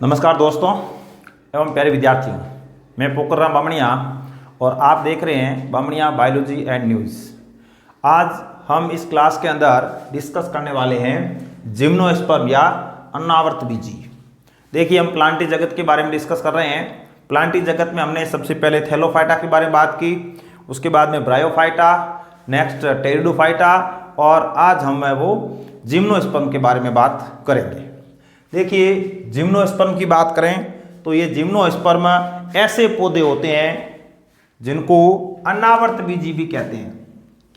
नमस्कार दोस्तों एवं प्यारे विद्यार्थियों, मैं पोखरराम बामणिया और आप देख रहे हैं बामणिया बायोलॉजी एंड न्यूज़। आज हम इस क्लास के अंदर डिस्कस करने वाले हैं जिम्नोस्पर्म या अन्नावर्त बीजी। देखिए, हम प्लांटी जगत के बारे में डिस्कस कर रहे हैं। प्लांटी जगत में हमने सबसे पहले थैलोफाइटा के बारे में बात की, उसके बाद में ब्रायोफाइटा, नेक्स्ट टेरिडोफाइटा और आज हम वो जिम्नोस्पर्म के बारे में बात करेंगे। देखिए, जिम्नोस्पर्म की बात करें तो ये जिम्नोस्पर्म ऐसे पौधे होते हैं जिनको अन्नावर्त बीजी भी कहते हैं।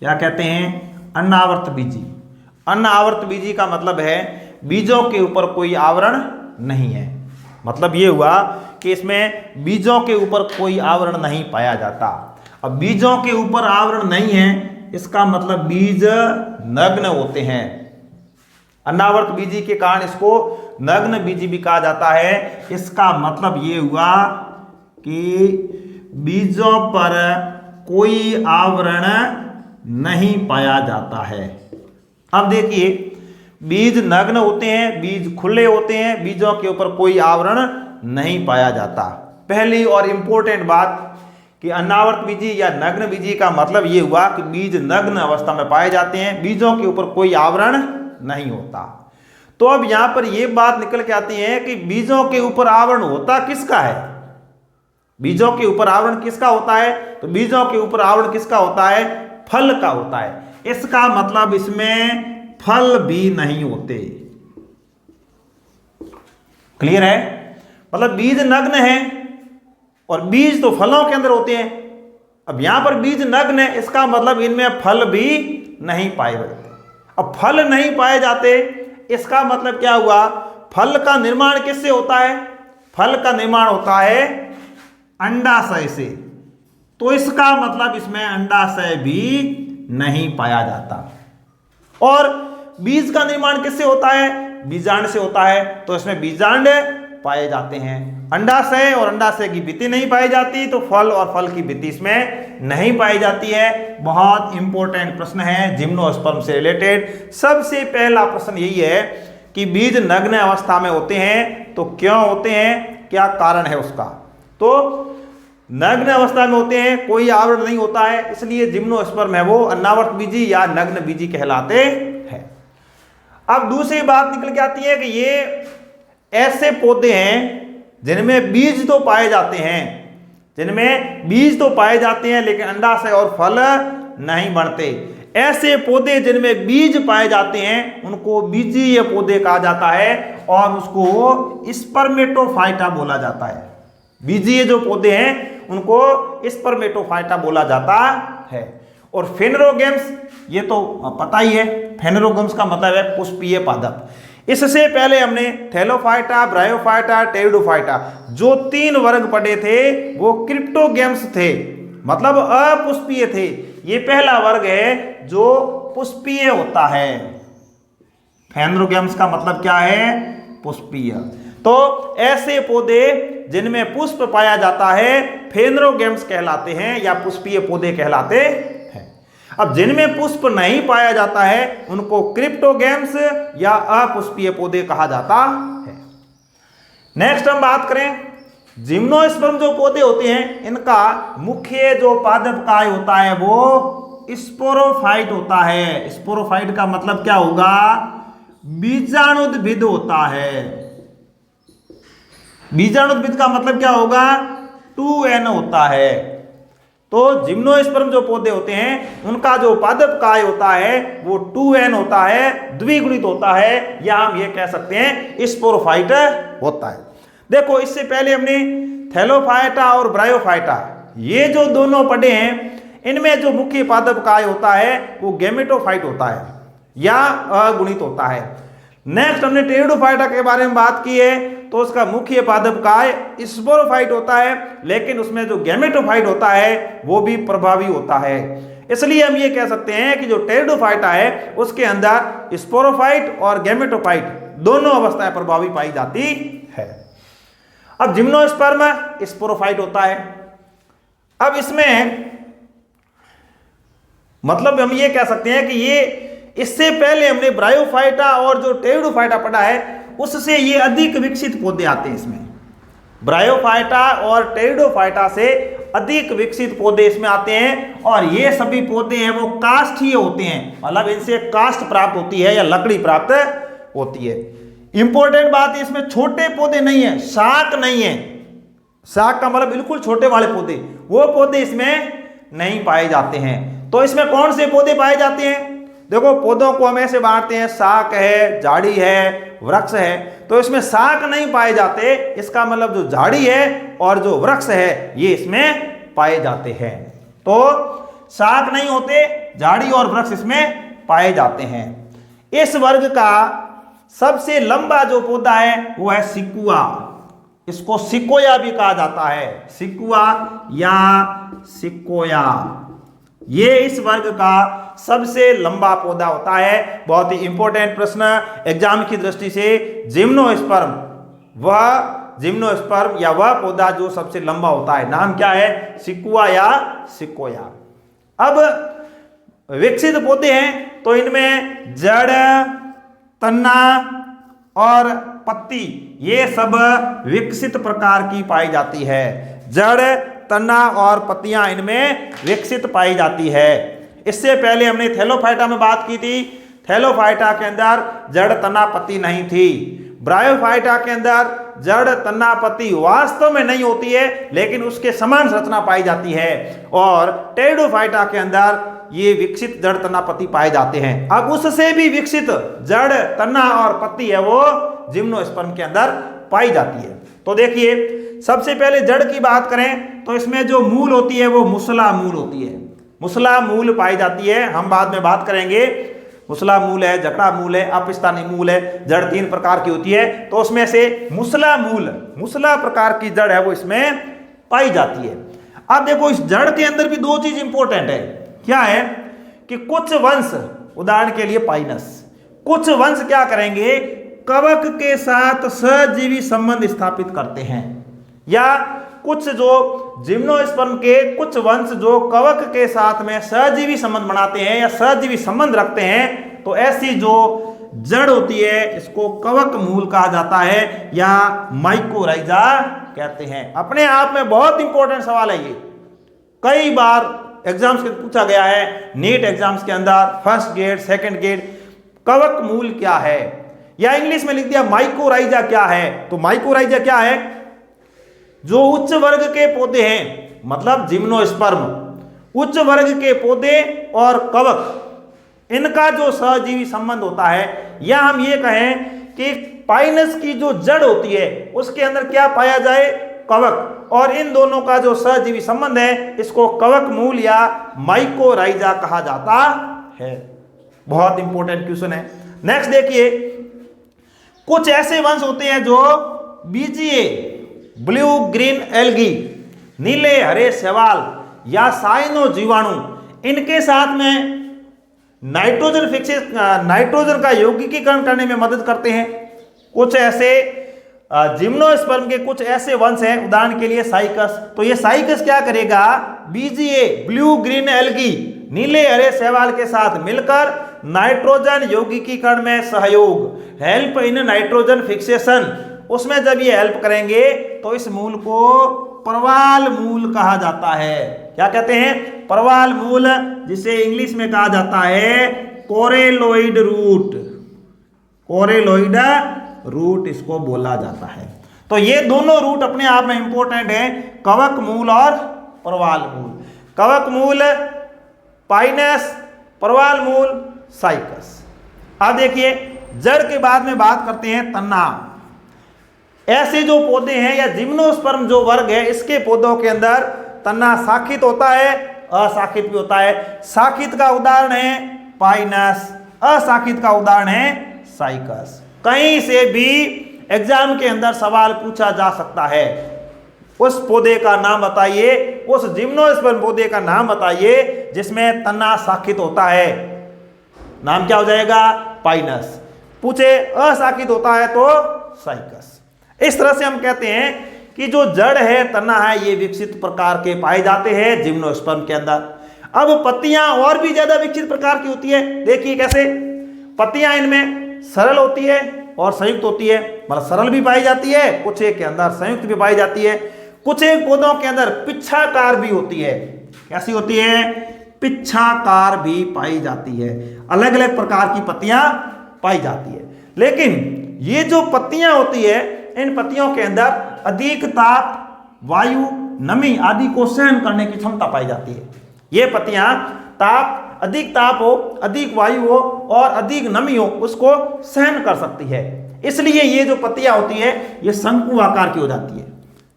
क्या कहते हैं? अन्नावर्त बीजी। अन्नावर्त बीजी का मतलब है बीजों के ऊपर कोई आवरण नहीं है। मतलब ये हुआ कि इसमें बीजों के ऊपर कोई आवरण नहीं पाया जाता। अब बीजों के ऊपर आवरण नहीं है, इसका मतलब बीज नग्न होते हैं। अन्नावर्त बीजी के कारण इसको नग्न बीजी भी कहा जाता है। इसका मतलब ये हुआ कि बीजों पर कोई आवरण नहीं पाया जाता है। अब देखिए, बीज नग्न होते हैं, बीज खुले होते हैं, बीजों के ऊपर कोई आवरण नहीं पाया जाता। पहली और इंपॉर्टेंट बात कि अन्नावर्त बीजी या नग्न बीजी का मतलब ये हुआ कि बीज नग्न अवस्था में पाए जाते हैं, बीजों के ऊपर कोई आवरण नहीं होता। तो अब यहां पर यह बात निकल के आती है कि बीजों के ऊपर आवरण होता किसका है? बीजों के ऊपर आवरण किसका होता है? तो बीजों के ऊपर आवरण किसका होता है? फल का होता है। इसका मतलब इसमें फल भी नहीं होते। क्लियर है? मतलब बीज नग्न है और बीज तो फलों के अंदर होते हैं। अब यहां पर बीज नग्न है, इसका मतलब इनमें फल भी नहीं पाए जाते। अब फल नहीं पाए जाते, इसका मतलब क्या हुआ? फल का निर्माण किससे होता है? फल का निर्माण होता है अंडाशय से। तो इसका मतलब इसमें अंडाशय भी नहीं पाया जाता। और बीज का निर्माण किससे होता है? बीजांड से होता है। तो इसमें बीजांड पाए जाते हैं। अंडाशय और अंडाशय की भित्ति नहीं पाई जाती, तो फल और फल की भित्ति इसमें नहीं पाई जाती है। बहुत इंपॉर्टेंट प्रश्न है जिम्नोस्पर्म से रिलेटेड। सबसे पहला प्रश्न यही है कि बीज नग्न अवस्था में होते हैं, तो क्यों होते हैं, क्या कारण है उसका? तो नग्न अवस्था में होते हैं, कोई आवरण नहीं होता है, इसलिए जिम्नोस्पर्म है वो अन्नावर्त बीजी या नग्न बीजी कहलाते हैं। अब दूसरी बात निकल के आती है कि ये ऐसे पौधे हैं जिनमें बीज तो पाए जाते हैं, जिनमें बीज तो पाए जाते हैं लेकिन अंडाशय और फल नहीं बनते। ऐसे पौधे जिनमें बीज पाए जाते हैं उनको बीजीय पौधे कहा जाता है और उसको स्पर्मेटोफाइटा बोला जाता है। बीजीय जो पौधे हैं उनको स्पर्मेटोफाइटा बोला जाता है। और फेनरोगेम्स, ये तो पता ही है, फेनरोगेम्स का मतलब है पुष्पीय पादप। इससे पहले हमने थैलोफाइटा, ब्रायोफाइटा, टेरिडोफाइटा जो 3 वर्ग पढ़े थे वो क्रिप्टोगेम्स थे, मतलब अपुष्पीय थे। ये पहला वर्ग है जो पुष्पीय होता है। फेनरोगेम्स का मतलब क्या है? पुष्पीय। तो ऐसे पौधे जिनमें पुष्प पाया जाता है फेनरोगेम्स कहलाते हैं या पुष्पीय पौधे कहलाते हैं। अब जिनमें पुष्प नहीं पाया जाता है उनको क्रिप्टोगेम्स या अपुष्पीय पौधे कहा जाता है। नेक्स्ट हम बात करें, जिम्नोस्पर्म जो पौधे होते हैं इनका मुख्य जो पादप काय होता है वो स्पोरोफाइट होता है। स्पोरोफाइट का मतलब क्या होगा? बीजाणुद्भिद होता है। बीजाणुद्भिद का मतलब क्या होगा? 2n होता है। तो जिम्नोस्पर्म जो पौधे होते हैं उनका जो पादप काय होता है वो 2n होता है, द्विगुणित होता है, या हम ये कह सकते हैं स्पोरोफाइट होता है। देखो, इससे पहले हमने थैलोफाइटा और ब्रायोफाइटा ये जो दोनों पढ़े हैं, इनमें जो मुख्य पादप काय होता है वो गैमेटोफाइट होता है या अगुणित होता है। नेक्स्ट हमने टेरिडोफाइटा के बारे में बात की है, तो उसका मुख्य पादप काय स्पोरोफाइट होता है, लेकिन उसमें जो गैमेटोफाइट होता है वो भी प्रभावी होता है। इसलिए हम ये कह सकते हैं कि जो टेरिडोफाइटा है उसके अंदर स्पोरोफाइट और गैमेटोफाइट दोनों अवस्थाएं प्रभावी पाई जाती है। अब जिम्नोस्पर्म स्पोरोफाइट होता है। अब इसमें मतलब हम ये कह सकते हैं कि ये इससे पहले हमने ब्रायोफाइटा और जो टेरिडोफाइटा पढ़ा है उससे ये अधिक विकसित पौधे आते हैं इसमें। ब्रायोफाइटा और टेरिडोफाइटा से अधिक विकसित पौधे इसमें आते हैं, और ये सभी पौधे हैं वो काष्ठीय होते हैं, मतलब इनसे काष्ठ प्राप्त होती है या लकड़ी प्राप्त होती है। इंपॉर्टेंट बात है, इसमें छोटे पौधे नहीं है, शाक नहीं है। शाक का मतलब बिल्कुल छोटे वाले पौधे, वो पौधे इसमें नहीं पाए जाते हैं। तो इसमें कौन से पौधे पाए जाते हैं? देखो, पौधों को हम ऐसे बांटते हैं, शाक है, झाड़ी है, वृक्ष है। तो इसमें शाक नहीं पाए जाते, इसका मतलब जो झाड़ी है और जो वृक्ष है ये इसमें पाए जाते हैं। तो शाक नहीं होते, झाड़ी और वृक्ष इसमें पाए जाते हैं। इस वर्ग का सबसे लंबा जो पौधा है वो है सिकुआ। इसको सिकोया भी कहा जाता है, सिकुआ या सिकोया। ये इस वर्ग का सबसे लंबा पौधा होता है। बहुत ही इंपॉर्टेंट प्रश्न एग्जाम की दृष्टि से, जिम्नोस्पर्म, वह जिम्नोस्पर्म या वह पौधा जो सबसे लंबा होता है, नाम क्या है? सिकुआ या सिकोया। अब विकसित पौधे हैं तो इनमें जड़, तना और पत्ती, ये सब विकसित प्रकार की पाई जाती है। जड़, तना और पत्तियां इनमें विकसित पाई जाती है। इससे पहले हमने थैलोफाइटा में बात की थी, थैलोफाइटा के अंदर जड़, तना, पत्ती नहीं थी। ब्रायोफाइटा के अंदर जड़, तना, पत्ती वास्तव में नहीं होती है, लेकिन उसके समान रचना पाई जाती है। और टेरिडोफाइटा के अंदर ये विकसित जड़, तना, पत्ती पाए जाते हैं। अब उससे भी विकसित जड़, तना और पत्ती है वो जिम्नोस्पर्म के अंदर पाई जाती है। तो देखिए, सबसे पहले जड़ की बात करें तो इसमें जो मूल होती है वो मुसला मूल होती है। मुसला मूल पाई जाती है, हम बाद में बात करेंगे। मुसला मूल है, जकड़ा मूल है, अपस्थानी मूल है। जड़ 3 प्रकार की होती है, तो उसमें से मुसला मूल, मुसला प्रकार की जड़ है वो इसमें पाई जाती है। अब देखो, इस जड़ के अंदर भी 2 चीज इंपॉर्टेंट है। क्या है कि कुछ वंश, उदाहरण के लिए पाइनस, कुछ वंश क्या करेंगे, कवक के साथ सहजीवी संबंध स्थापित करते हैं। या कुछ जो जिम्नोस्पर्म के कुछ वंश जो कवक के साथ में सहजीवी संबंध बनाते हैं या सहजीवी संबंध रखते हैं, तो ऐसी जो जड़ होती है इसको कवक मूल कहा जाता है या माइकोराइजा कहते हैं। अपने आप में बहुत इंपॉर्टेंट सवाल है ये, कई बार एग्जाम्स में पूछा गया है, नीट एग्जाम्स के अंदर, फर्स्ट ग्रेड, सेकंड ग्रेड, कवक मूल क्या है, या इंग्लिश में लिख दिया माइकोराइजा क्या है। तो माइकोराइजा क्या है? जो उच्च वर्ग के पौधे हैं, मतलब जिम्नोस्पर्म, उच्च वर्ग के पौधे और कवक, इनका जो सहजीवी संबंध होता है, या हम ये कहें कि पाइनस की जो जड़ होती है उसके अंदर क्या पाया जाए, कवक, और इन दोनों का जो सहजीवी संबंध है इसको कवक मूल या माइकोराइजा कहा जाता है। बहुत इंपॉर्टेंट क्वेश्चन है। नेक्स्ट देखिए, कुछ ऐसे वंश होते हैं जो बीजीए, ब्लू ग्रीन एल्गी, नीले हरे शैवाल या साइनो जीवाणु, इनके साथ में नाइट्रोजन का यौगिकीकरण करने में मदद करते हैं। कुछ ऐसे जिम्नोस्पर्म के कुछ ऐसे वंश हैं, उदाहरण के लिए साइकस। तो ये साइकस क्या करेगा, बीजीए, ब्लू ग्रीन एल्गी, नीले हरे शैवाल के साथ मिलकर नाइट्रोजन यौगिकीकरण में सहयोग, हेल्प इन नाइट्रोजन फिक्सेशन, उसमें जब ये हेल्प करेंगे तो इस मूल को प्रवाल मूल कहा जाता है। क्या कहते हैं? प्रवाल मूल, जिसे इंग्लिश में कहा जाता है कोरेलोइड रूट, कोरेलोइड रूट इसको बोला जाता है। तो ये दोनों रूट अपने आप में इंपॉर्टेंट है, कवक मूल और प्रवाल मूल। कवक मूल पाइनस, प्रवाल मूल साइकस। अब देखिए, जड़ के बाद में बात करते हैं तना। ऐसे जो पौधे हैं या जिम्नोस्पर्म जो वर्ग है, इसके पौधों के अंदर तना शाखित होता है, अशाखित भी होता है। शाखित का उदाहरण है पाइनस, अशाखित का उदाहरण है साइकस। कहीं से भी एग्जाम के अंदर सवाल पूछा जा सकता है, उस पौधे का नाम बताइए, उस जिम्नोस्पर्म पौधे का नाम बताइए जिसमें तना शाखित होता है, नाम क्या हो जाएगा? पाइनस। पूछे अशाखित होता है तो साइकस। इस तरह से हम कहते हैं कि जो जड़ है, तना है, ये विकसित प्रकार के पाए जाते हैं जिम्नोस्पर्म के अंदर। अब पत्तियां और भी ज्यादा विकसित प्रकार की होती है। देखिए कैसे, पत्तियां इनमें सरल होती है, और संयुक्त होती है, मतलब सरल भी पाई जाती है, कुछ एक के अंदर संयुक्त भी पाई जाती है। कुछ एक पौधों के अंदर पिच्छाकार भी होती है। कैसी होती है? पिच्छाकार भी पाई जाती है। अलग अलग प्रकार की पत्तियां पाई जाती है। लेकिन ये जो पत्तियां होती है, इन पत्तियों के अंदर अधिक ताप, वायु, नमी आदि को सहन करने की क्षमता पाई जाती है। ये पत्तियां अधिक ताप हो, अधिक वायु हो और अधिक नमी हो, उसको सहन कर सकती है। इसलिए ये जो पत्तियां होती है ये शंकु आकार की हो जाती है।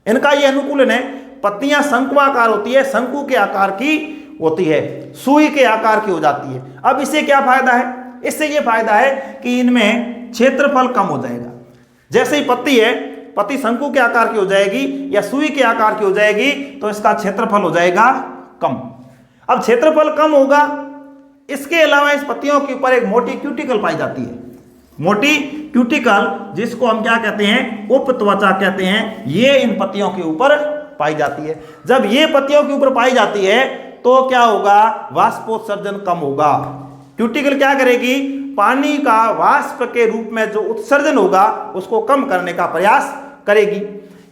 इनका ये अनुकूलन है। पत्तियां शंकुआकार होती है, शंकु के आकार की होती है, सुई के आकार की हो जाती है। अब इससे क्या फायदा है? इससे ये फायदा है कि इनमें क्षेत्रफल कम हो जाएगा। जैसे ही पत्ती है, पत्ती शंकु के आकार की हो जाएगी या सुई के आकार की हो जाएगी तो इसका क्षेत्रफल हो जाएगा कम। अब क्षेत्रफल कम होगा, इसके अलावा इस पत्तियों के ऊपर एक मोटी क्यूटिकल पाई जाती है। मोटी क्यूटिकल, जिसको हम क्या कहते हैं? उपत्वचा कहते हैं। ये इन पत्तियों के ऊपर पाई जाती है। जब ये पत्तियों के ऊपर पाई जाती है तो क्या होगा? वाष्पोत्सर्जन कम होगा। क्यूटिकल क्या करेगी? पानी का वाष्प के रूप में जो उत्सर्जन होगा उसको कम करने का प्रयास करेगी।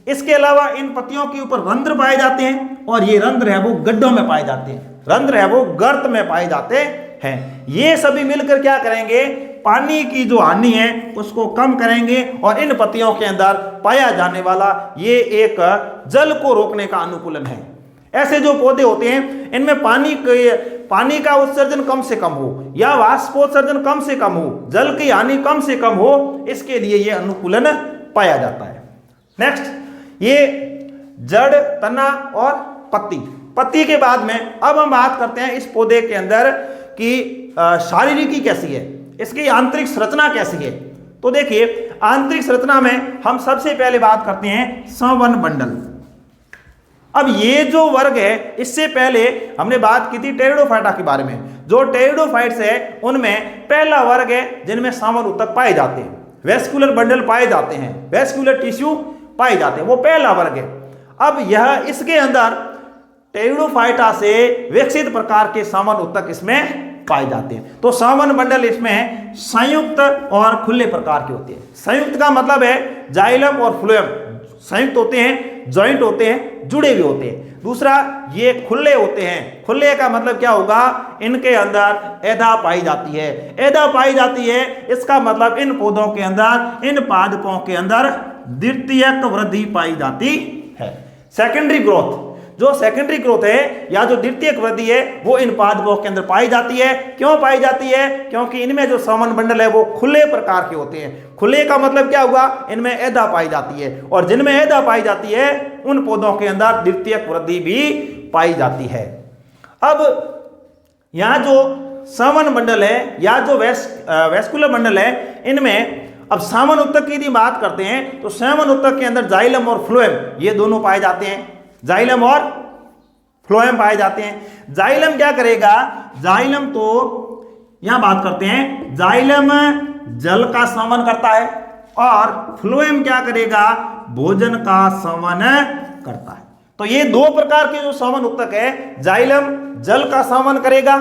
इसके अलावा इन पत्तियों के ऊपर रंध्र पाए जाते हैं और ये रंध्र है वो गड्ढों में पाए जाते हैं, रंध्र है वो गर्त में पाए जाते हैं। ये सभी मिलकर क्या करेंगे? पानी की जो हानि है उसको कम करेंगे और इन पत्तियों के अंदर पाया जाने वाला ये एक जल को रोकने का अनुकूलन है। ऐसे जो पौधे होते हैं इनमें पानी का उत्सर्जन कम से कम हो या वाष्पोत्सर्जन कम से कम हो, जल की हानि कम से कम हो, इसके लिए ये अनुकूलन पाया जाता है। नेक्स्ट, ये जड़, तना और पत्ती के बाद में अब हम बात करते हैं इस पौधे के अंदर कि शारीरिकी कैसी है, इसकी आंतरिक संरचना कैसी है। तो देखिए, आंतरिक संरचना में हम सबसे पहले बात करते हैं संवहन मंडल। अब ये जो वर्ग है, इससे पहले हमने बात की थी टेरिडोफाइटा के बारे में। जो टेरिडोफाइट्स है उनमें पहला वर्ग है जिनमें संवहन ऊतक पाए जाते हैं, वेस्कुलर बंडल पाए जाते हैं, वेस्कुलर टिश्यू पाए जाते हैं, वो पहला वर्ग है। अब यह इसके अंदर टेरिडोफाइटा से विकसित प्रकार के संवहन ऊतक इसमें पाए जाते हैं। तो संवहन मंडल इसमें संयुक्त और खुले प्रकार के होते हैं। संयुक्त का मतलब है जाइलम और फ्लोएम संयुक्त होते हैं, जॉइंट होते हैं, जुड़े हुए होते हैं। दूसरा, ये खुले होते हैं। खुले का मतलब क्या होगा? इनके अंदर एधा पाई जाती है। एधा पाई जाती है, इसका मतलब इन पौधों के अंदर, इन पादपों के अंदर द्वितीयक वृद्धि पाई जाती है। सेकेंडरी ग्रोथ, जो सेकेंडरी ग्रोथ है या जो द्वितीयक वृद्धि है वो इन पादपों के अंदर पाई जाती है। क्यों पाई जाती है? क्योंकि इनमें जो संवहन मंडल है वो खुले प्रकार के होते हैं। खुले का मतलब क्या हुआ? इनमें एधा पाई जाती है और जिनमें एधा पाई जाती है उन पौधों के अंदर द्वितीयक वृद्धि भी पाई जाती है। अब यहां जो संवहन मंडल है या जो वेस्कुलर मंडल है, इनमें अब संवहन ऊतक की यदि बात करते हैं तो संवहन ऊतक के अंदर जाइलम और फ्लोएम ये दोनों पाए जाते हैं। जाइलम और फ्लोएम पाए जाते हैं। जाइलम क्या करेगा? जाइलम तो यहां बात करते हैं, जाइलम जल का संवहन करता है और फ्लोएम क्या करेगा? भोजन का संवहन करता है। तो ये दो प्रकार के जो संवहन ऊतक है, जाइलम जल का संवहन करेगा,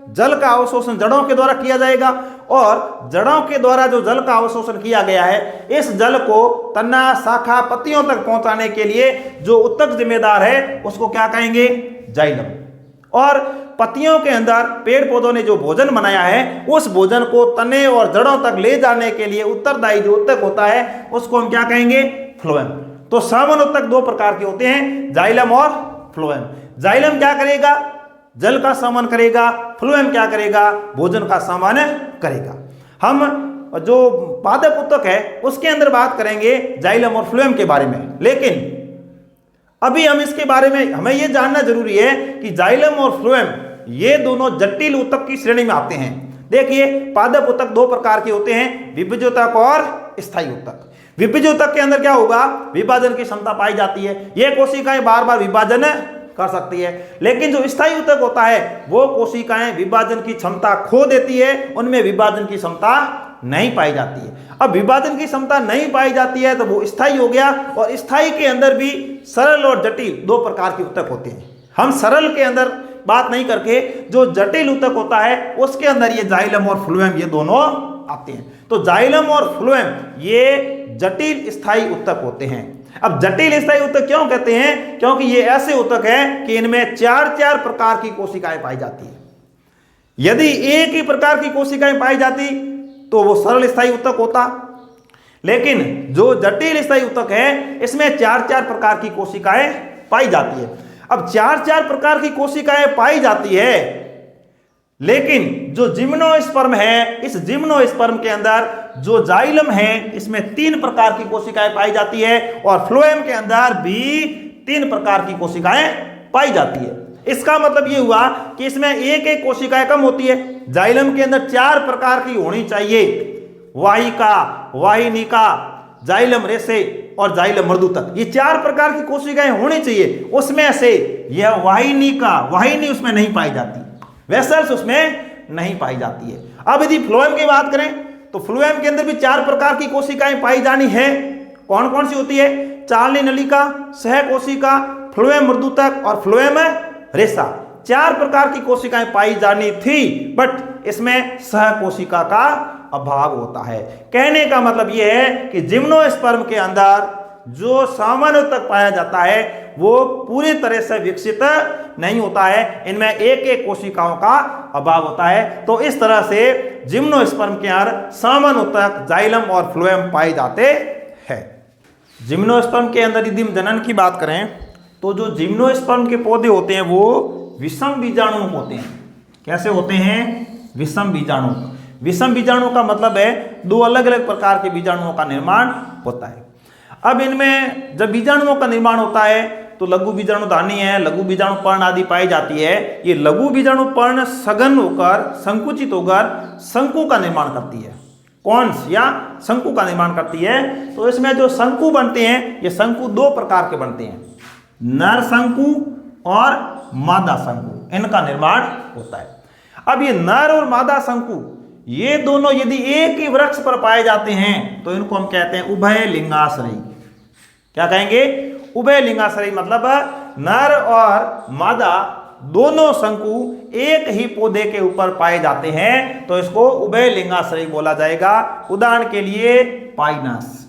जल का अवशोषण जड़ों के द्वारा किया जाएगा और जड़ों के द्वारा जो जल का अवशोषण किया गया है, इस जल को तना, शाखा, पत्तियों तक पहुंचाने के लिए जो ऊतक जिम्मेदार है उसको क्या कहेंगे? जाइलम। और पत्तियों के अंदर पेड़ पौधों ने जो भोजन बनाया है उस भोजन को तने और जड़ों तक ले जाने के लिए उत्तरदायी जो ऊतक होता है उसको हम क्या कहेंगे? फ्लोएम। तो संवहन ऊतक दो प्रकार के होते हैं, जाइलम और फ्लोएम। जाइलम क्या करेगा? जल का संवहन करेगा। फ्लोएम क्या करेगा? भोजन का संवहन करेगा। हम जो पादप ऊतक है उसके अंदर बात करेंगे जाइलम और फ्लोएम के बारे में, लेकिन अभी हम इसके बारे में हमें यह जानना जरूरी है कि जाइलम और फ्लोएम ये दोनों जटिल ऊतक की श्रेणी में आते हैं। देखिए, पादप ऊतक दो प्रकार के होते हैं, विभुज ऊतक और स्थायी ऊतक। विभुज ऊतक के अंदर क्या होगा? विभाजन की क्षमता पाई जाती है, ये कोशिकाएं बार बार विभाजन कर सकती है। लेकिन जो स्थायी ऊतक होता है वो कोशिकाएं विभाजन की क्षमता खो देती है, उनमें विभाजन की क्षमता नहीं पाई जाती है। अब विभाजन की क्षमता नहीं पाई जाती है तो वो स्थायी हो गया। और स्थायी के अंदर भी सरल और जटिल दो प्रकार के ऊतक होते हैं। हम सरल के अंदर बात नहीं करके जो जटिल ऊतक होता है उसके अंदर ये जाइलम और फ्लोएम ये दोनों आते हैं। तो जाइलम और फ्लोएम ये जटिल स्थायी ऊतक होते हैं। अब जटिल स्थायी ऊतक क्यों कहते हैं? क्योंकि ये ऐसे ऊतक है कि इनमें 4 प्रकार की कोशिकाएं पाई जाती है। यदि एक ही प्रकार की कोशिकाएं पाई जाती तो वो सरल स्थायी ऊतक होता, लेकिन जो जटिल स्थायी ऊतक है इसमें 4 प्रकार की कोशिकाएं पाई जाती है। अब 4 प्रकार की कोशिकाएं पाई जाती है, लेकिन जो जिम्नोस्पर्म है, इस जिम्नोस्पर्म के अंदर जो जाइलम है इसमें 3 प्रकार की कोशिकाएं पाई जाती है और फ्लोएम के अंदर भी 3 प्रकार की कोशिकाएं पाई जाती है। इसका मतलब ये हुआ कि इसमें एक कोशिकाएं कम होती है। जाइलम के अंदर 4 प्रकार की होनी चाहिए, वाहिका, वाहिनिका, जाइलम रेशे और जाइलम मर्दूतक, ये 4 प्रकार की कोशिकाएं होनी चाहिए। उसमें से यह वाहिनी उसमें नहीं पाई जाती, वेसल्स उसमें नहीं पाई जाती है। अब यदि फ्लोएम की बात करें तो फ्लोएम के अंदर भी 4 प्रकार की कोशिकाएं पाई जानी है। कौन कौन सी होती है? चालनी नलिका, सहकोशिका, फ्लोएम मर्दूतक और फ्लोएम रेशा। 4 प्रकार की कोशिकाएं पाई जानी थी, बट इसमें सहकोशिका का अभाव होता है। कहने का मतलब यह है कि जिम्नोस्पर्म के अंदर जो सामान्य तक पाया जाता है वो पूरी तरह से विकसित नहीं होता है, इनमें एक कोशिकाओं का अभाव होता है। तो इस तरह से जिम्नोस्पर्म के अंदर सामान्य तक जाइलम और फ्लोएम पाए जाते हैं। जिम्नोस्पर्म के अंदर यदि हम जनन की बात करें तो जो जिम्नोस्पर्म के पौधे होते हैं वो विषम बीजाणु होते हैं। कैसे होते हैं? विषम बीजाणु। विषम बीजाणु का मतलब है 2 अलग अलग प्रकार के बीजाणुओं का निर्माण होता है। अब इनमें जब बीजाणुओं का निर्माण होता है तो लघु बीजाणु धानी है, लघु बीजाणु पर्ण आदि पाई जाती है। ये लघु बीजाणु पर्ण सघन होकर संकुचित होकर शंकु का निर्माण करती है। कौन्स या शंकु का निर्माण करती है। तो इसमें जो शंकु बनते हैं ये शंकु 2 प्रकार के बनते हैं, नर शंकु और मादा शंकु, इनका निर्माण होता है। अब ये नर और मादा शंकु ये दोनों यदि एक ही वृक्ष पर पाए जाते हैं तो इनको हम कहते हैं उभय लिंगाश्रयी। क्या कहेंगे? उभय लिंगाश्रयी, मतलब नर और मादा दोनों शंकु एक ही पौधे के ऊपर पाए जाते हैं तो इसको उभय लिंगाश्रयी बोला जाएगा। उदाहरण के लिए पाइनस,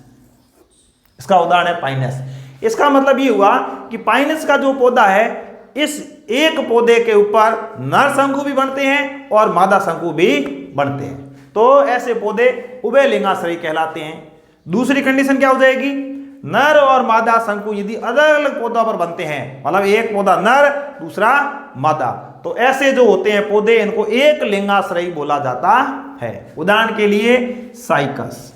इसका उदाहरण है पाइनस। इसका मतलब ये हुआ कि पाइनस का जो पौधा है इस एक पौधे के ऊपर नर शंकु भी बनते हैं और मादा शंकु भी बनते हैं, तो ऐसे पौधे उभय लिंगाश्रयी कहलाते हैं। दूसरी कंडीशन क्या हो जाएगी? नर और मादा शंकु यदि अलग अलग पौधों पर बनते हैं, मतलब एक पौधा नर दूसरा मादा, तो ऐसे जो होते हैं पौधे इनको एक लिंगाश्रयी बोला जाता है। उदाहरण के लिए साइकस,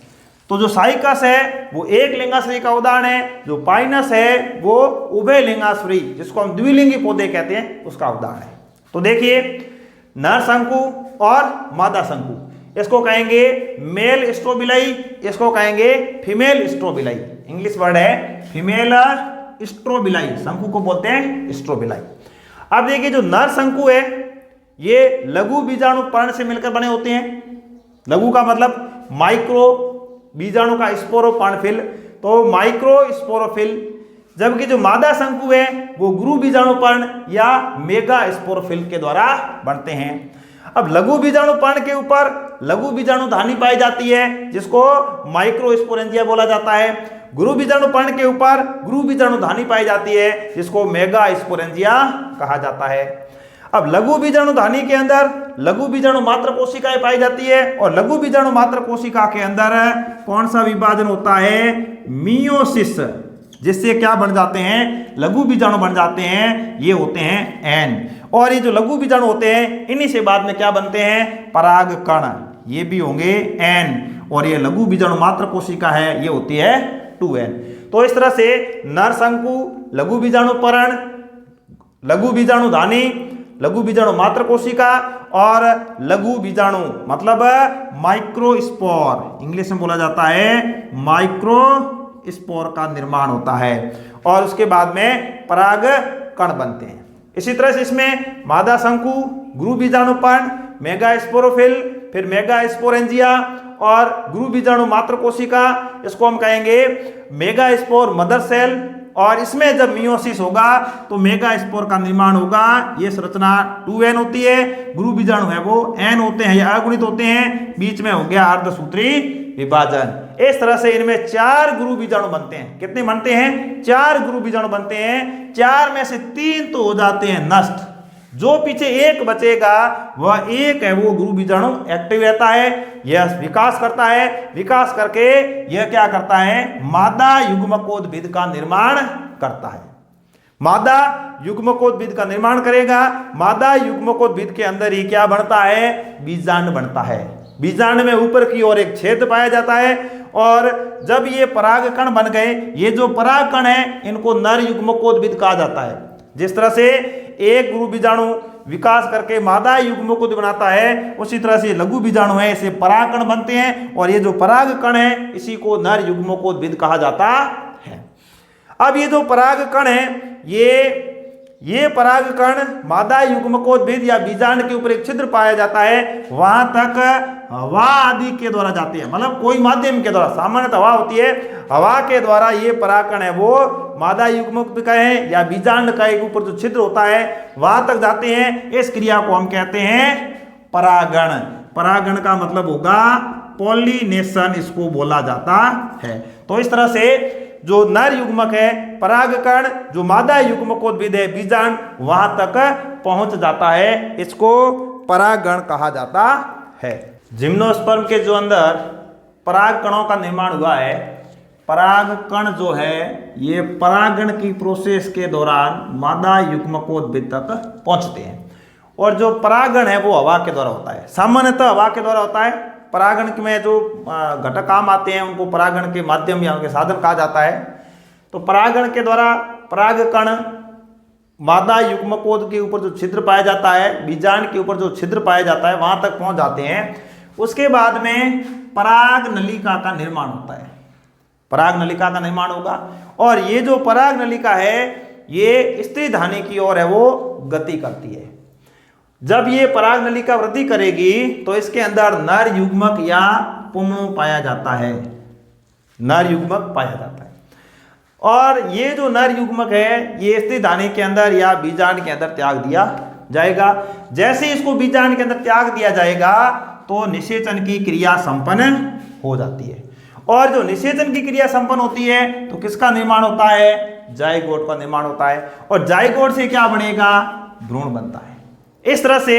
तो जो साइकस है वो एक लिंगाश्रयी का उदाहरण है, जो पाइनस है वो उभय लिंगाश्रयी जिसको हम द्विलिंगी पौधे कहते हैं उसका उदाहरण है। तो देखिए नर शंकु और मादा शंकु, इसको कहेंगे मेल स्ट्रोबिलाई, इसको कहेंगे फीमेल स्ट्रोबिलाई। इंग्लिश वर्ड है फीमेल स्ट्रोबिलाई, शंकु को बोलते हैं स्ट्रोबिलाई। अब देखिए जो नर शंकु है ये लघु बीजाणु पर्ण से मिलकर बने होते हैं। लघु का मतलब माइक्रो, बीजाणु का स्पोरोपर्णफिल, तो माइक्रो स्पोरोफिल, जबकि जो मादा शंकु है वो गुरु बीजाणु पर्ण या मेगा स्पोरोफिल के द्वारा बनते हैं। अब लघु बीजाणु पर्ण के ऊपर लघु बीजाणु धानी पाई जाती है जिसको माइक्रो स्पोरेंजिया बोला जाता है। गुरु बीजाणु पर्ण के ऊपर गुरु बीजाणु धानी पाई जाती है जिसको मेगा स्पोरेंजिया कहा जाता है। अब लघु बीजाणु धानी के अंदर लघु बीजाणु मात्र कोशिकाएं पाई जाती है और लघु बीजाणु मात्र कोशिका के अंदर कौन सा विभाजन होता है? मियोसिस, जिससे क्या बन जाते हैं? लघु बीजाणु बन जाते हैं, ये होते हैं एन। और ये जो लघु बीजाणु होते हैं इन्हीं से बाद में क्या बनते हैं? परागकण, ये भी होंगे एन। और ये लघु बीजाणु मात्र कोशिका है, ये होती है 2n। तो इस तरह से नर शंकु, लघु बीजाणु पर्ण, लघु बीजाणु धानी, लघु बीजाणु मात्र कोशिका और लघु बीजाणु मतलब माइक्रोस्पोर, इंग्लिश में बोला जाता है माइक्रोस्पोर का निर्माण होता है और उसके बाद में पराग कण बनते हैं। इसी तरह से इसमें मादा शंकु, गुरु बीजाणु पर्ण, मेगा स्पोरोफिल, फिर मेगा स्पोरेंजिया और गुरु बीजाणु मात्र कोशिका, इसको हम कहेंगे मेगा स्पोर मदर सेल। और इसमें जब मियोसिस होगा तो मेगा स्पोर का निर्माण होगा। ये संरचना 2n होती है, गुरु बीजाणु है वो n होते हैं या अगुणित होते हैं, बीच में हो गया अर्धसूत्री विभाजन। इस तरह से इनमें 4 गुरु बीजाणु बनते हैं। कितने बनते हैं? 4 गुरु बीजाणु बनते हैं। 4 में से 3 तो हो जाते हैं नष्ट, जो पीछे एक बचेगा वह एक है, वो गुरु बीजाणु एक्टिव रहता है, यह विकास करता है। विकास करके यह क्या करता है? मादा युग्मकोद्भिद का निर्माण करता है। मादा युग्मकोद्भिद का निर्माण करेगा। मादा युग्मकोद्भिद के अंदर ही क्या बनता है? बीजांड बनता है। बीजांड में ऊपर की ओर एक छेद पाया जाता है, और जब ये परागकण बन गए, ये जो परागकण है इनको नर युग्मकोद्भिद कहा जाता है। जिस तरह से एक गुरु बीजाणु विकास करके मादा युग्मकोद्भिद बनाता है, उसी तरह से लघु बीजाणु है, इसे परागकण बनते हैं, और ये जो परागकण है इसी को नर युग्मकोद्भिद कहा जाता है। अब ये जो परागकण है, ये परागकण मादा युग्मकोद्भिद या बीजांड के ऊपर एक छिद्र पाया जाता है, वहां तक हवा आदि के द्वारा जाते हैं, मतलब कोई माध्यम के द्वारा, सामान्यतः हवा होती है, हवा के द्वारा ये परागकण है वो मादा युग्मकोद्भिद का है या बीजांड का एक ऊपर जो छिद्र होता है वहां तक जाते हैं। इस क्रिया को हम कहते हैं परागण। परागण का मतलब होगा पॉलिनेशन, इसको बोला जाता है। तो इस तरह से जो नर युग्मक है परागकण, जो मादा युग्मकोद्भिद है बीजांड, वहां तक पहुंच जाता है, इसको परागण कहा जाता है। जिम्नोस्पर्म के जो अंदर परागकणों का निर्माण हुआ है, परागकण जो है ये परागण की प्रोसेस के दौरान मादा युग्मकोद्भिद तक पहुंचते हैं, और जो परागण है वो हवा के द्वारा होता है। सामान्यतः हवा के द्वारा होता है। परागण में जो घटक काम आते हैं उनको परागण के माध्यम या उनके साधन कहा जाता है। तो परागण के द्वारा परागकण मादा युग्मकोद्भिद के ऊपर जो छिद्र पाया जाता है, बीजांड के ऊपर जो छिद्र पाया जाता है, वहां तक पहुंच जाते हैं। उसके बाद में पराग नलिका का निर्माण होता है। पराग नलिका का निर्माण होगा, और ये जो पराग नलिका है ये स्त्रीधानी की ओर है वो गति करती है। जब ये पराग नलिका वृद्धि करेगी तो इसके अंदर नर युग्मक या पुंगणु पाया जाता है। नर युग्मक पाया जाता है, और ये जो नर युग्मक है ये स्त्रीधानी के अंदर या बीजांड के अंदर त्याग दिया जाएगा। जैसे इसको बीजांड के अंदर त्याग दिया जाएगा तो निषेचन की क्रिया संपन्न हो जाती है, और जो निषेचन की क्रिया संपन्न होती है तो किसका निर्माण होता है? जाइगोट का निर्माण होता है, और जाइगोट से क्या बनेगा? भ्रूण बनता है। इस तरह से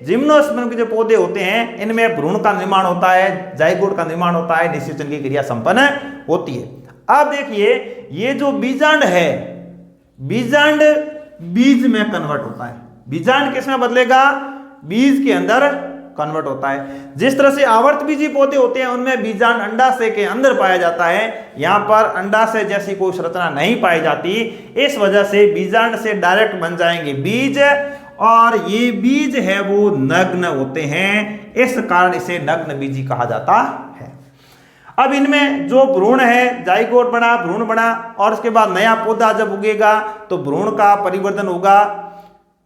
जिम्नोस्पर्म के जो पौधे होते हैं इनमें भ्रूण का निर्माण होता है, जाइगोट का निर्माण होता है, निषेचन की क्रिया संपन्न होती है। अब देखिए ये जो बीजांड है, बीजांड बीज में कन्वर्ट होता है। बीजांड किसमें बदलेगा? बीज के अंदर कन्वर्ट होता है। जिस तरह से आवर्तबीजी पौधे होते हैं उनमें बीजांड अंडाशय के अंदर पाया जाता है, यहाँ पर अंडाशय जैसी कोई संरचना नहीं पाई जाती, इस वजह से बीजांड से डायरेक्ट बन जाएंगे बीज, और ये बीज है वो नग्न होते हैं, इस कारण इसे नग्न बीजी कहा जाता है। अब इनमें जो भ्रूण है, जाइगोट बना, भ्रूण बना, और उसके बाद नया पौधा जब उगेगा तो भ्रूण का परिवर्तन होगा,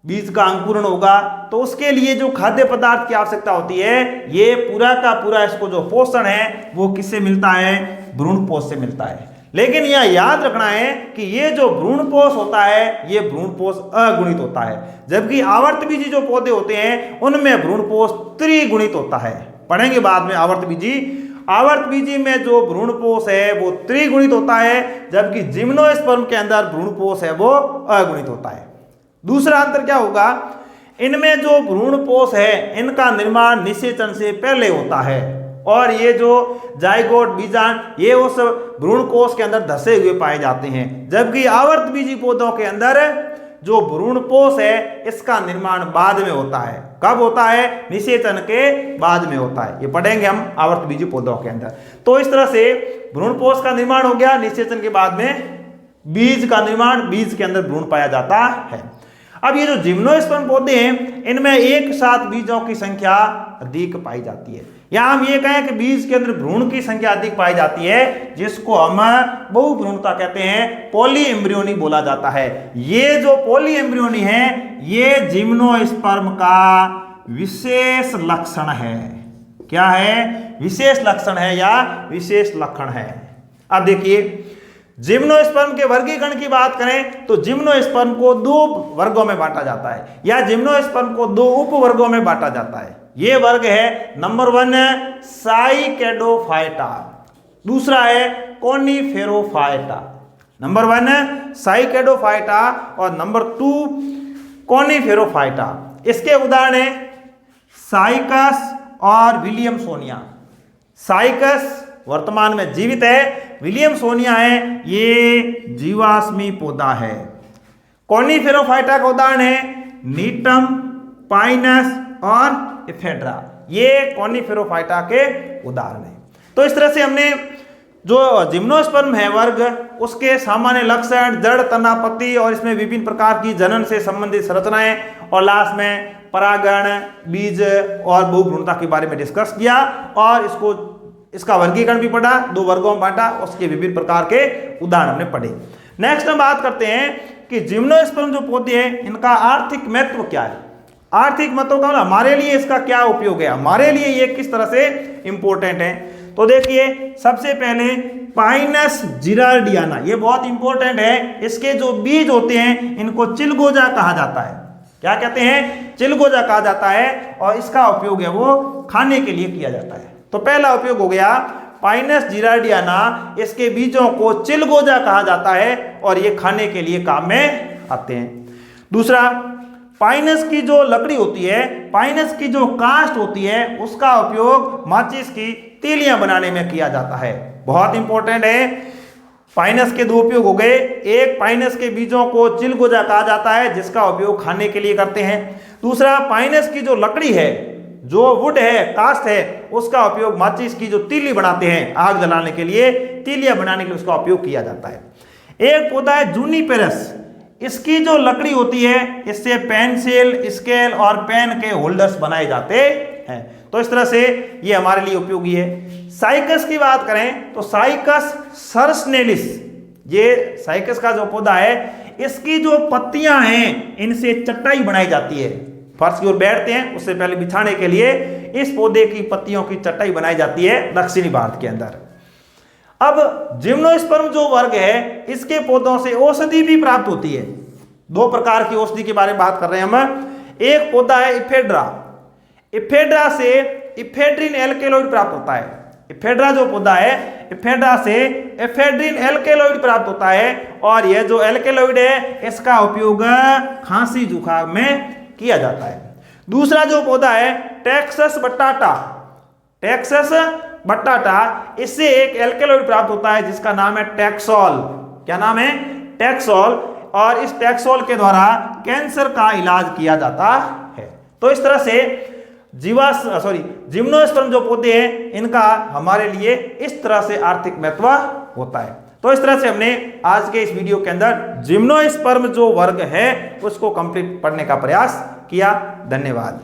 बीज का अंकुरण होगा, तो उसके लिए जो खाद्य पदार्थ की आवश्यकता होती है, ये पूरा का पूरा इसको जो पोषण है वो किससे मिलता है? भ्रूणपोष से मिलता है। लेकिन यह याद रखना है कि ये जो भ्रूणपोष होता है ये भ्रूणपोष अगुणित होता है, जबकि आवर्तबीजी जो पौधे होते हैं उनमें भ्रूणपोष त्रिगुणित होता है। पढ़ेंगे बाद में आवर्तबीजी। आवर्तबीजी में जो भ्रूणपोष है वो त्रिगुणित होता है, जबकि जिम्नोस्पर्म के अंदर भ्रूणपोष है वो अगुणित होता है। दूसरा अंतर क्या होगा? इनमें जो भ्रूणपोष है इनका निर्माण निषेचन से पहले होता है, और ये जो जाइगोट बीजांड ये उस भ्रूणकोश के अंदर धसे हुए पाए जाते हैं, जबकि आवर्तबीजी पौधों के अंदर जो भ्रूणपोष है इसका निर्माण बाद में होता है। कब होता है? निषेचन के बाद में होता है। ये पढ़ेंगे हम आवर्तबीजी पौधों के अंदर। तो इस तरह से भ्रूणपोष का निर्माण हो गया, निषेचन के बाद में बीज का निर्माण, बीज के अंदर भ्रूण पाया जाता है। अब ये जो जिम्नोस्पर्म पौधे हैं इनमें एक साथ बीजों की संख्या अधिक पाई जाती है, या हम ये कहें कि बीज के अंदर भ्रूण की संख्या अधिक पाई जाती है, जिसको हम बहुभ्रूणता कहते हैं, पॉली एम्ब्रियोनी बोला जाता है। ये जो पॉली एम्ब्रियोनी है ये जिम्नोस्पर्म का विशेष लक्षण है। क्या है? विशेष लक्षण है या विशेष लक्षण है। अब देखिए जिम्नोस्पर्म के वर्गीकरण की बात करें तो जिम्नोस्पर्म को 2 वर्गों में बांटा जाता है, या जिम्नोस्पर्म को 2 उपवर्गों में बांटा जाता है। ये वर्ग है नंबर 1 साइकेडोफाइटा, दूसरा है कोनिफेरोफाइटा। नंबर 1 साइकेडोफाइटा और नंबर 2 कोनिफेरोफाइटा। इसके उदाहरण है साइकस और विलियमसोनिया। साइकस वर्तमान में जीवित है, विलियमसोनिया है ये जीवाश्मी पौधा है। कोनिफेरोफाइटा का उदाहरण है नीटम, पाइनस और इफेड्रा, ये कोनिफेरोफाइटा के उदाहरण है। तो इस तरह से हमने जो जिम्नोस्पर्म है वर्ग, उसके सामान्य लक्षण, जड़, तना, पत्ती और इसमें विभिन्न प्रकार की जनन से संबंधित संरचनाएं और लास्ट में परागण, बीज और बहुभ्रूणता के बारे में डिस्कस किया और इसका वर्गीकरण भी पढ़ा, 2 वर्गों में बांटा, उसके विभिन्न प्रकार के उदाहरण हमने पढ़े। नेक्स्ट हम बात करते हैं कि जिम्नोस्पर्म जो पौधे हैं इनका आर्थिक महत्व क्या है। आर्थिक महत्व का हमारे लिए इसका क्या उपयोग है, हमारे लिए ये किस तरह से इंपॉर्टेंट है। तो देखिए सबसे पहले पाइनस जिरार्डियाना, ये बहुत इंपॉर्टेंट है। इसके जो बीज होते हैं इनको चिलगोजा कहा जाता है। क्या कहते हैं? चिलगोजा कहा जाता है और इसका उपयोग है वो खाने के लिए किया जाता है। तो पहला उपयोग हो गया पाइनस जिरार्डियाना, इसके बीजों को चिलगोजा कहा जाता है और ये खाने के लिए काम में आते हैं। दूसरा, पाइनस की जो लकड़ी होती है, पाइनस की जो कास्ट होती है, उसका उपयोग माचिस की तीलियां बनाने में किया जाता है। बहुत इंपॉर्टेंट है। पाइनस के 2 उपयोग हो गए। एक, पाइनस के बीजों को चिलगोजा कहा जाता है जिसका उपयोग खाने के लिए करते हैं। दूसरा, पाइनस की जो लकड़ी है, जो वुड है, कास्ट है, उसका उपयोग माचिस की जो तीली बनाते हैं आग जलाने के लिए, तीलियां बनाने के लिए उसका उपयोग किया जाता है। एक पौधा है जूनिपेरस, इसकी जो लकड़ी होती है इससे पेंसिल, स्केल और पेन के होल्डर्स बनाए जाते हैं। तो इस तरह से ये हमारे लिए उपयोगी है। साइकस की बात करें तो साइकस सर्सनेलिस, ये साइकस का जो पौधा है, इसकी जो पत्तियां हैं इनसे चटाई बनाई जाती है। फर्श की ओर बैठते हैं उससे पहले बिछाने के लिए इस पौधे की पत्तियों की चटाई बनाई जाती है दक्षिणी भारत के अंदर। अब जिम्नोस्पर्म जो वर्ग है, इसके पौधों से औषधि भी प्राप्त होती है। 2 प्रकार की औषधि के बारे में बात कर रहे हैं हम। एक पौधा है इफेड्रा, इफेड्रा से इफेड्रिन एल्केलॉइड प्राप्त होता है। इफेड्रा जो पौधा है, इफेड्रा से इफेड्रिन एल्केलॉइड प्राप्त होता है और यह जो एल्केलॉइड है इसका उपयोग खांसी जुकाम में किया जाता है। दूसरा जो पौधा है टेक्सस बटाटा, टेक्सस बटाटा, इससे एक एल्केलॉइड प्राप्त होता है जिसका नाम है टैक्सोल। क्या नाम है? टैक्सोल। और इस टैक्सोल के द्वारा कैंसर का इलाज किया जाता है। तो इस तरह से जिम्नोस्पर्म जो पौधे हैं इनका हमारे लिए इस तरह से आर्थिक महत्व होता है। तो इस तरह से हमने आज के इस वीडियो के अंदर जिम्नोस्पर्म जो वर्ग है उसको कंप्लीट पढ़ने का प्रयास किया। धन्यवाद।